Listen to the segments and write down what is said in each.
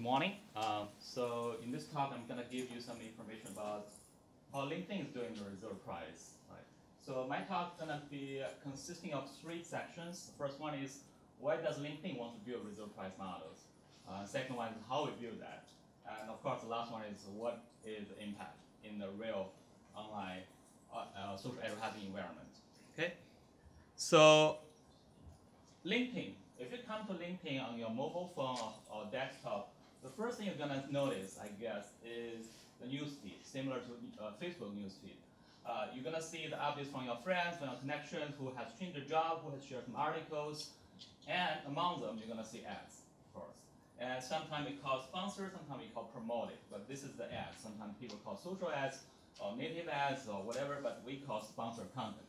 morning. So in this talk, I'm going to give you some information about how LinkedIn is doing the reserve price. Right? So my talk is going to be consisting of 3 sections. The first one is why does LinkedIn want to build reserve price models? Second one is how we build that. And of course, the last one is what is the impact in the real online social advertising environment. Okay. So LinkedIn. If you come to LinkedIn on your mobile phone or desktop, the first thing you're going to notice, I guess, is the newsfeed, similar to Facebook newsfeed. You're going to see the updates from your friends, from your connections, who has changed their job, who has shared some articles, and among them, you're going to see ads, of course. And sometimes we call sponsored, sometimes we call promoted, but this is the ads. Sometimes people call social ads, or native ads, or whatever, but we call sponsored content,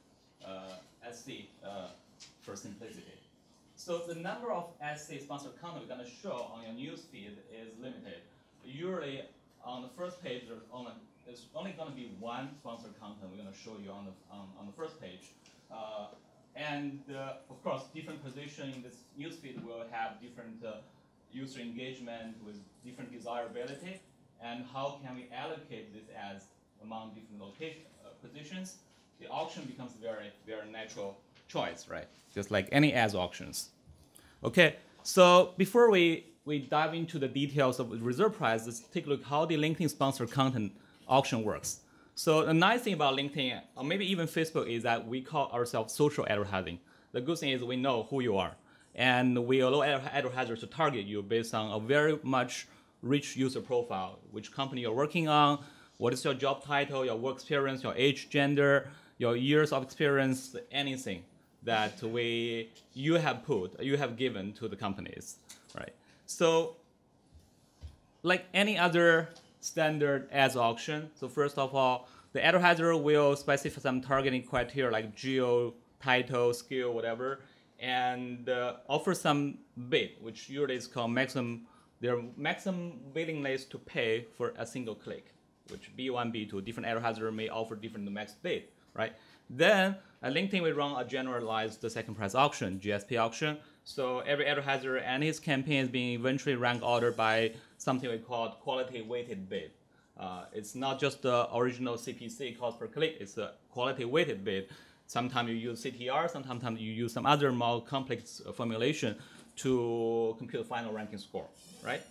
SC, for simplicity. So the number of SC sponsored content we're going to show on your newsfeed is limited. Usually, on the first page, there's only going to be one sponsored content we're going to show you on the first page. Of course, different position in this newsfeed will have different user engagement with different desirability. And how can we allocate these ads among different positions? The auction becomes very, very natural choice, right? Just like any ads auctions. Okay, so before we dive into the details of the reserve price, let's take a look how the LinkedIn sponsored content auction works. So the nice thing about LinkedIn, or maybe even Facebook, is that we call ourselves social advertising. The good thing is we know who you are, and we allow advertisers to target you based on a very much rich user profile, which company you're working on, what is your job title, your work experience, your age, gender, your years of experience, anything that you have given to the companies, right? So, like any other standard ads auction, so first of all, the advertiser will specify some targeting criteria like geo, title, skill, whatever, and offer some bid, which usually is called their maximum willingness to pay for a single click, which B1, B2, different advertiser may offer different max bid, right? Then at LinkedIn, we run a generalized second price auction, GSP auction. So every advertiser and his campaign is being eventually rank ordered by something we call quality weighted bid. It's not just the original CPC, cost per click, it's a quality weighted bid. Sometimes you use CTR, sometimes you use some other more complex formulation to compute the final ranking score, right?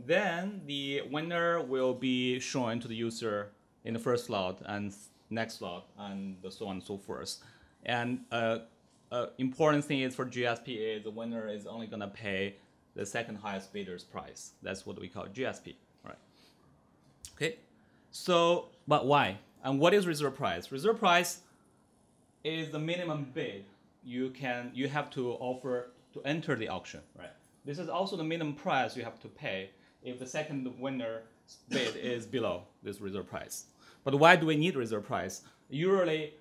Then the winner will be shown to the user in the first slot and next slot, and so on and so forth. And important thing is for GSP is the winner is only going to pay the second highest bidder's price. That's what we call GSP, right? Okay. So, but why? And what is reserve price? Reserve price is the minimum bid you have to offer to enter the auction, right? This is also the minimum price you have to pay if the second winner's bid is below this reserve price. But why do we need reserve price? Usually,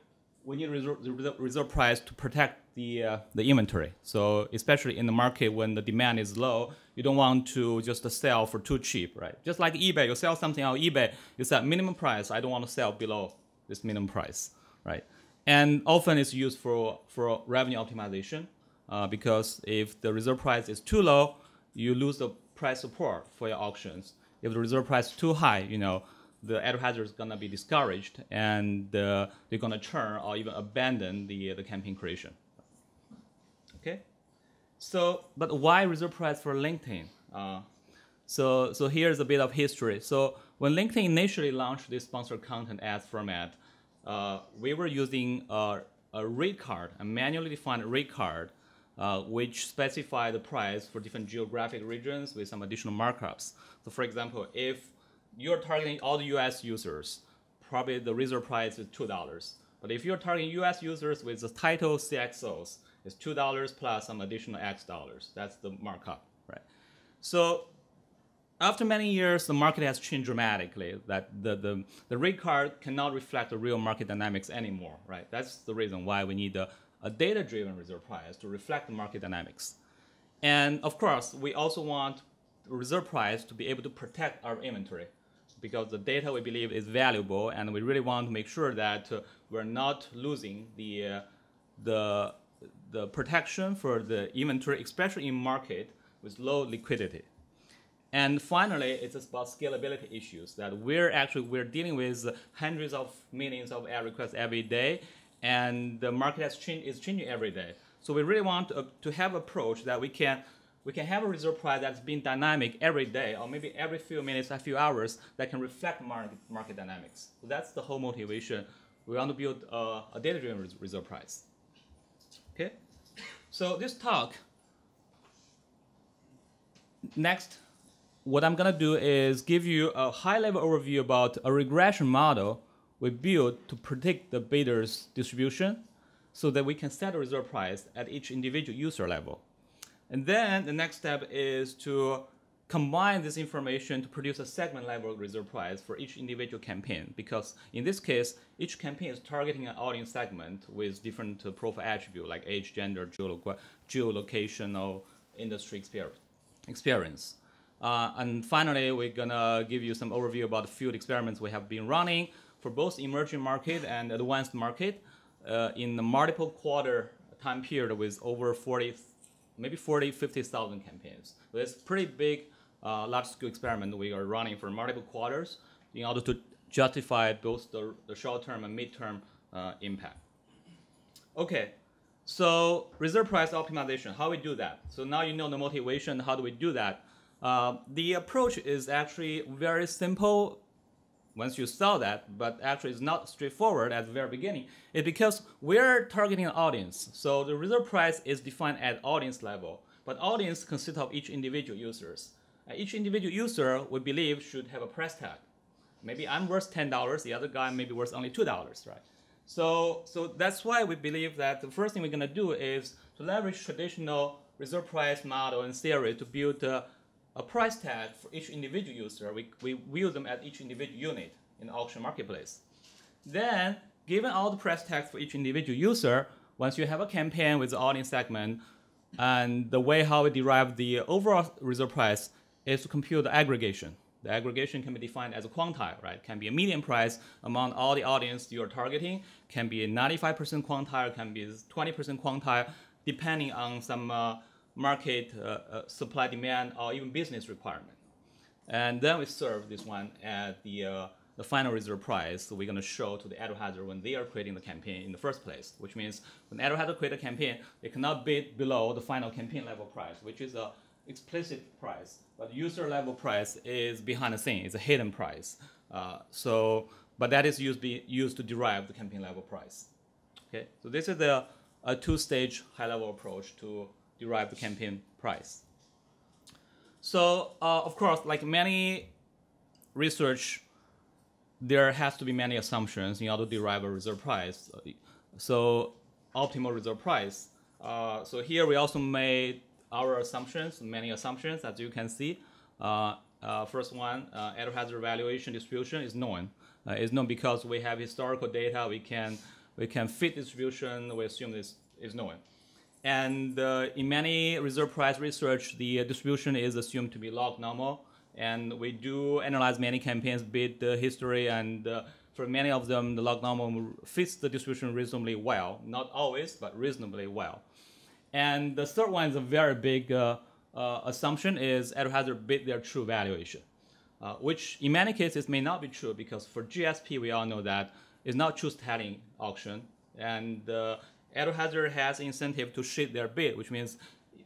we need reserve price to protect the inventory. So especially in the market when the demand is low, you don't want to just sell for too cheap, right? Just like eBay, you sell something on eBay, you set minimum price. I don't want to sell below this minimum price, right? And often it's used for revenue optimization because if the reserve price is too low, you lose the price support for your auctions. If the reserve price is too high, the advertiser is going to be discouraged and they're going to churn or even abandon the campaign creation. Okay, so but why reserve price for LinkedIn? So here's a bit of history. So when LinkedIn initially launched this sponsored content ads format, we were using a rate card, a manually defined rate card, which specified the price for different geographic regions with some additional markups. So for example, if you're targeting all the US users, probably the reserve price is $2. But if you're targeting US users with the title CXOs, it's $2 plus some additional X dollars. That's the markup, right? So after many years, the market has changed dramatically, that the rate card cannot reflect the real market dynamics anymore, right? That's the reason why we need a data-driven reserve price to reflect the market dynamics. And of course, we also want the reserve price to be able to protect our inventory, because the data we believe is valuable, and we really want to make sure that we're not losing the protection for the inventory, especially in market with low liquidity. And finally, it's about scalability issues that we're dealing with hundreds of millions of ad requests every day, and the market is changing every day. So we really want to have an approach that we can have a reserve price that's being dynamic every day, or maybe every few minutes, a few hours, that can reflect market dynamics. So that's the whole motivation. We want to build a data-driven reserve price. Okay. So this talk, next, what I'm going to do is give you a high-level overview about a regression model we built to predict the beta's distribution so that we can set a reserve price at each individual user level. And then the next step is to combine this information to produce a segment-level reserve price for each individual campaign, because in this case, each campaign is targeting an audience segment with different profile attributes like age, gender, geolocation, or industry experience. And finally, we're going to give you some overview about the field experiments we have been running for both emerging market and advanced market in the multiple quarter time period with over 50,000 campaigns. So it's pretty big, large-scale experiment we are running for multiple quarters in order to justify both the short-term and mid-term impact. Okay, so reserve price optimization, how we do that? So now you know the motivation, how do we do that? The approach is actually very simple once you saw that, but actually it's not straightforward at the very beginning. It's because we're targeting an audience. So the reserve price is defined at audience level, but audience consists of each individual users. Each individual user, we believe, should have a price tag. Maybe I'm worth $10, the other guy may be worth only $2, right? So that's why we believe that the first thing we're going to do is to leverage traditional reserve price model and theory to build a price tag for each individual user. We view them at each individual unit in the auction marketplace. Then, given all the price tags for each individual user, once you have a campaign with the audience segment, and the way how we derive the overall reserve price is to compute the aggregation. The aggregation can be defined as a quantile, right? It can be a median price among all the audience you're targeting, can be a 95% quantile, can be 20% quantile, depending on some market supply demand or even business requirement. And then we serve this one at the final reserve price. So we're going to show to the advertiser when they are creating the campaign in the first place, which means when the advertiser creates a campaign, they cannot bid below the final campaign level price, which is a explicit price, but user level price is behind the scene. It's a hidden price. But that is used to derive the campaign level price. Okay, so this is a two-stage high-level approach to derive the campaign price. So of course, like many research, there has to be many assumptions in order to derive a reserve price. So optimal reserve price. So here we also made our assumptions, many assumptions, as you can see. First one, advertiser valuation distribution is known. It's known because we have historical data. We can fit distribution. We assume this is known. And in many reserve price research, the distribution is assumed to be log normal. And we do analyze many campaigns, bid history, and for many of them, the log normal fits the distribution reasonably well. Not always, but reasonably well. And the third one is a very big assumption is advertiser bid their true valuation, which in many cases may not be true because for GSP, we all know that it's not truth-telling auction. And the advertiser has incentive to shift their bid, which means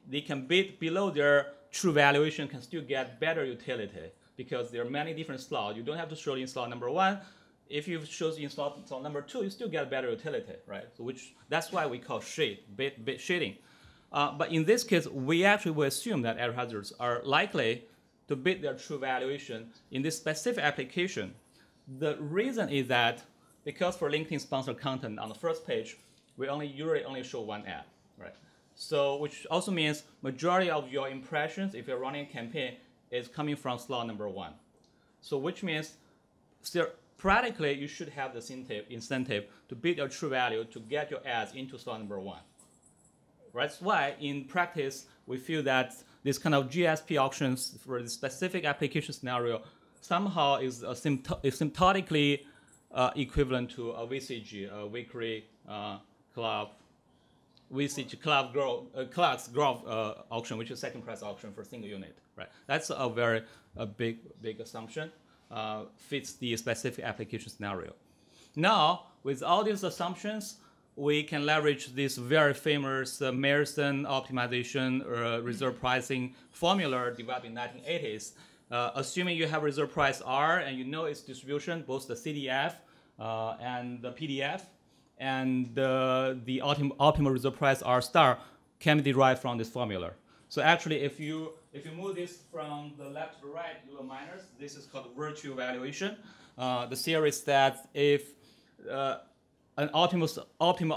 they can bid below their true valuation, can still get better utility because there are many different slots. You don't have to show in slot number 1. If you choose in slot number 2, you still get better utility, right? So that's why we call bid shading. But in this case, we actually will assume that advertisers are likely to bid their true valuation in this specific application. The reason is that because for LinkedIn sponsored content on the first page, we usually only show one ad, right? So which also means majority of your impressions, if you're running a campaign, is coming from slot number 1. So which means practically you should have the incentive to bid your true value to get your ads into slot number 1. That's why in practice, we feel that this kind of GSP auctions for the specific application scenario somehow is asymptotically equivalent to a VCG, a weekly club we see Clark's growth auction, which is second price auction for single unit, right? That's a very big assumption, fits the specific application scenario. Now, with all these assumptions, we can leverage this very famous Mersenne optimization reserve pricing formula developed in the 1980s. Assuming you have reserve price R and you know its distribution, both the CDF and the PDF, and the optimal reserve price R star can be derived from this formula. So actually, if you move this from the left to the right, you will minus. This is called virtue evaluation. The theory is that if an optimal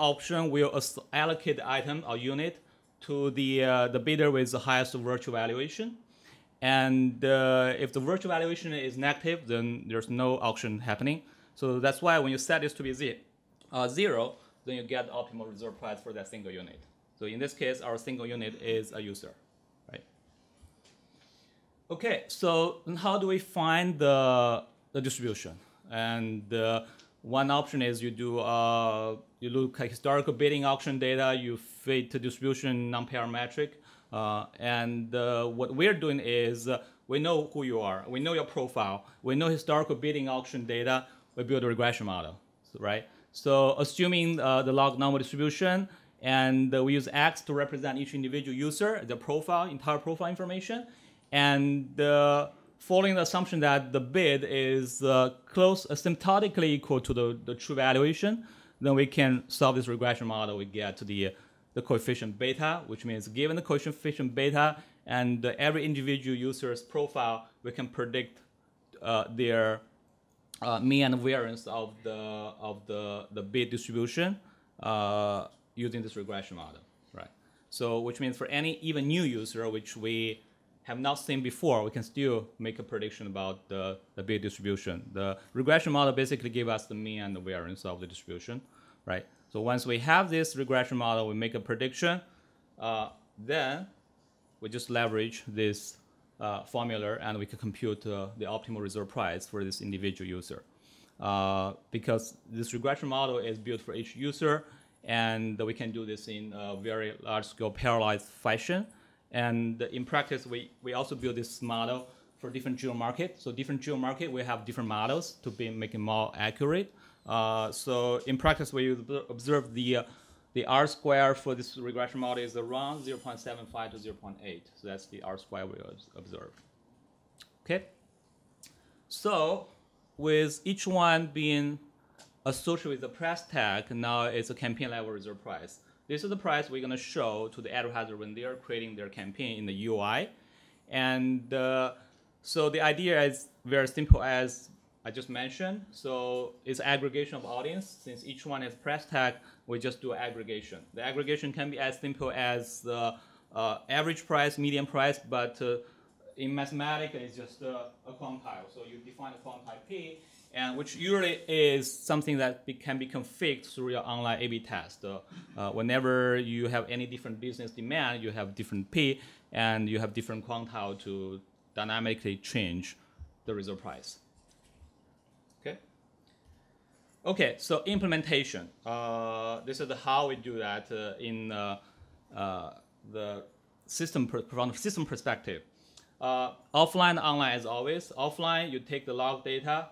option will allocate the item or unit to the bidder with the highest virtue valuation. And if the virtue valuation is negative, then there's no auction happening. So that's why when you set this to be 0, then you get the optimal reserve price for that single unit. So in this case, our single unit is a user, right? Okay, so how do we find the distribution? And one option is you look at historical bidding auction data, you fit the distribution non-parametric, and what we're doing is we know who you are, we know your profile, we know historical bidding auction data, we build a regression model, right? So assuming the log normal distribution, and we use X to represent each individual user, the profile, entire profile information, and following the assumption that the bid is close asymptotically equal to the true valuation, then we can solve this regression model. We get to the coefficient beta, which means given the coefficient beta and every individual user's profile, we can predict their mean and variance of the bid distribution using this regression model, right? So which means for any even new user, which we have not seen before, we can still make a prediction about the bid distribution. The regression model basically gives us the mean and the variance of the distribution, right? So once we have this regression model, we make a prediction, then we just leverage this formula and we can compute the optimal reserve price for this individual user. Because this regression model is built for each user, and we can do this in a very large-scale parallelized fashion. And in practice, we also build this model for different geo market. So different geo market, we have different models to make it more accurate. So in practice, we observe the R square for this regression model is around 0.75 to 0.8. So that's the R square we observe. Okay. So with each one being associated with the price tag, now it's a campaign level reserve price. This is the price we're going to show to the advertiser when they are creating their campaign in the UI. And so the idea is very simple as I just mentioned. So it's aggregation of audience. Since each one has price tag, we just do aggregation. The aggregation can be as simple as the average price, median price, but in mathematics, it's just a quantile. So you define a quantile P, and which usually is something that can be configured through your online A/B test. Whenever you have any different business demand, you have different P, and you have different quantile to dynamically change the reserve price. Okay. Okay. So implementation. This is how we do that in the system from the system perspective. Offline, online as always. Offline, you take the log data.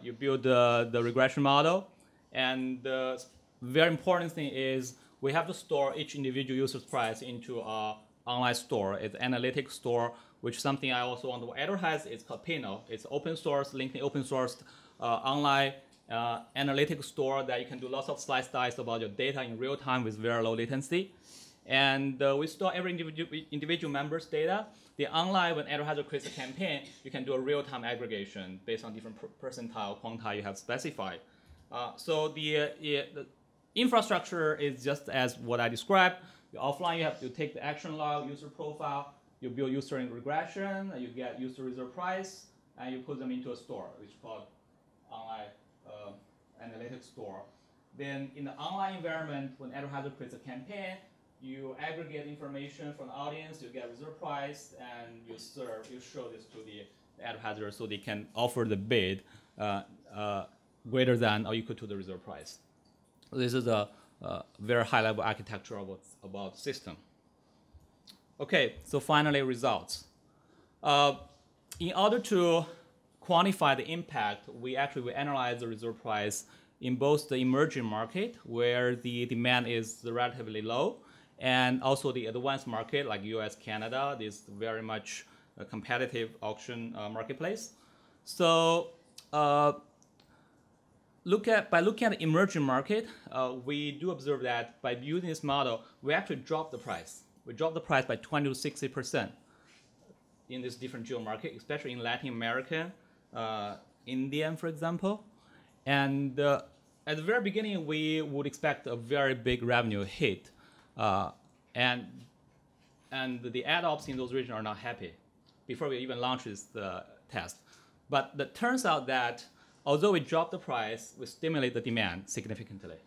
You build the regression model, and the very important thing is we have to store each individual user's price into an online store. It's an analytics store, which is something I also want to advertise. It's called Pino. It's open source, LinkedIn open sourced online analytics store that you can do lots of slice dice about your data in real time with very low latency. And we store every individual member's data. The online, when advertiser creates a campaign, you can do a real-time aggregation based on different percentile, quantile you have specified. So the infrastructure is just as what I described. Offline, you have to take the action log, user profile, you build user in regression, and you get user reserve price, and you put them into a store, which is called online analytics store. Then in the online environment, when advertiser creates a campaign, you aggregate information from the audience, you get reserve price, and you show this to the advertiser so they can offer the bid greater than or equal to the reserve price. This is a very high-level architecture about the system. Okay, so finally, results. In order to quantify the impact, we actually analyze the reserve price in both the emerging market, where the demand is relatively low, and also the advanced market, like US, Canada. This is very much a competitive auction marketplace. So by looking at the emerging market, we do observe that by using this model, we actually drop the price. We drop the price by 20 to 60% in this different geo market, especially in Latin American, Indian, for example. And at the very beginning, we would expect a very big revenue hit. And the ad ops in those regions are not happy before we even launch this test. But it turns out that although we drop the price, we stimulate the demand significantly,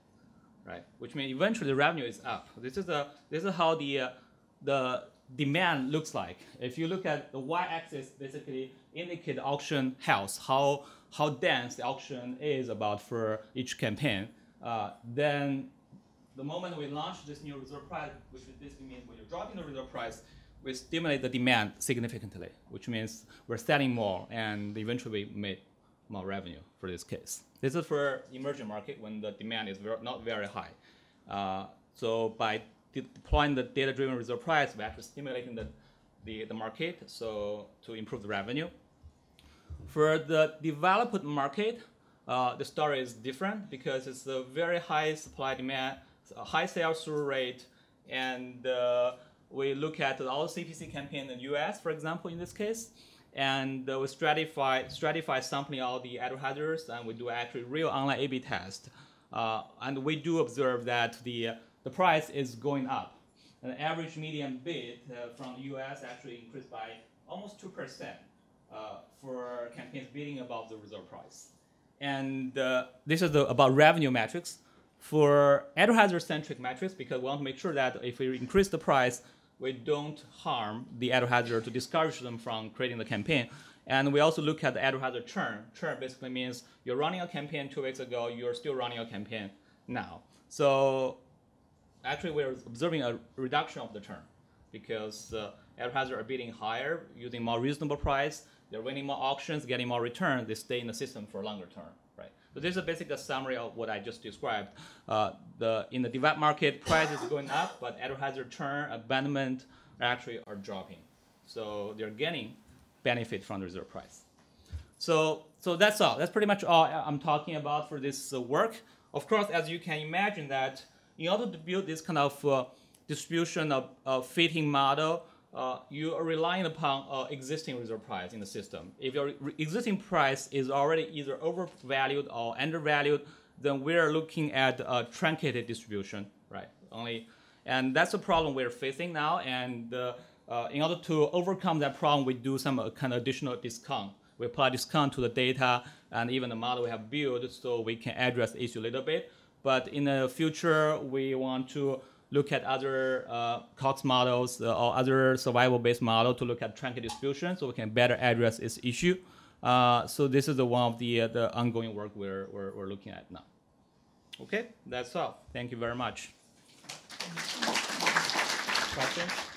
right? Which means eventually the revenue is up. This is how the demand looks like. If you look at the y-axis, basically indicate the auction health, how dense the auction is about for each campaign. Then the moment we launch this new reserve price, which basically means when you're dropping the reserve price, we stimulate the demand significantly, which means we're selling more and eventually we make more revenue for this case. This is for emerging market when the demand is not very high. So by deploying the data-driven reserve price, we're actually stimulating the market so to improve the revenue. For the developed market, the story is different because it's a very high supply demand, a high sales through rate, and we look at all CPC campaign in the US, for example, in this case, and we stratify sampling all the advertisers, and we do actually real online A/B test, and we do observe that the price is going up. An average median bid from the US actually increased by almost 2% for campaigns bidding above the reserve price. And this is about revenue metrics. For advertiser-centric metrics, because we want to make sure that if we increase the price, we don't harm the advertiser to discourage them from creating the campaign. And we also look at the advertiser churn. Churn basically means you're running a campaign 2 weeks ago, you're still running a campaign now. So actually, we're observing a reduction of the churn because advertisers are bidding higher, using more reasonable price, they're winning more auctions, getting more return, they stay in the system for a longer term, right? So this is basically a summary of what I just described. In the developed market, price is going up, but advertiser churn, abandonment actually are dropping. So they're getting benefit from the reserve price. So that's all. That's pretty much all I'm talking about for this work. Of course, as you can imagine that in order to build this kind of distribution of fitting model, you are relying upon existing reserve price in the system. If your existing price is already either overvalued or undervalued, then we're looking at a truncated distribution, right? And that's a problem we're facing now. And in order to overcome that problem, we do some kind of additional discount. We apply discount to the data and even the model we have built so we can address the issue a little bit. But in the future, we want to look at other Cox models or other survival-based model to look at truncated distribution so we can better address this issue. So this is one of the ongoing work we're looking at now. Okay, that's all. Thank you very much. Questions?